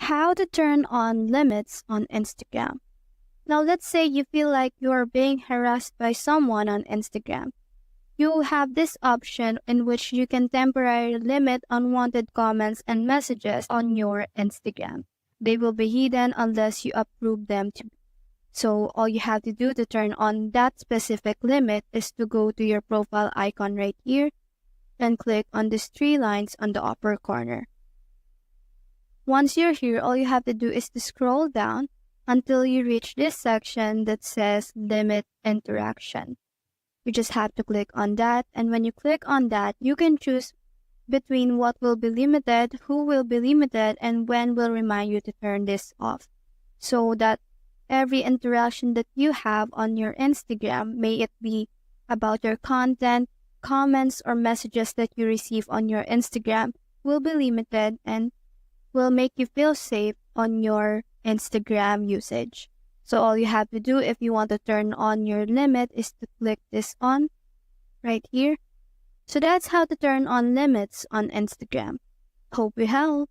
How to turn on limits on Instagram. Now, let's say you feel like you are being harassed by someone on Instagram. You have this option in which you can temporarily limit unwanted comments and messages on your Instagram. They will be hidden unless you approve them to. So all you have to do to turn on that specific limit is to go to your profile icon right here and click on these three lines on the upper corner. Once you're here, all you have to do is to scroll down until you reach this section that says Limit Interaction. You just have to click on that, and when you click on that, you can choose between what will be limited, who will be limited, and when will remind you to turn this off, so that every interaction that you have on your Instagram, may it be about your content, comments, or messages that you receive on your Instagram, will be limited and will make you feel safe on your Instagram usage. So all you have to do if you want to turn on your limit is to click this on right here. So that's how to turn on limits on Instagram. Hope we help.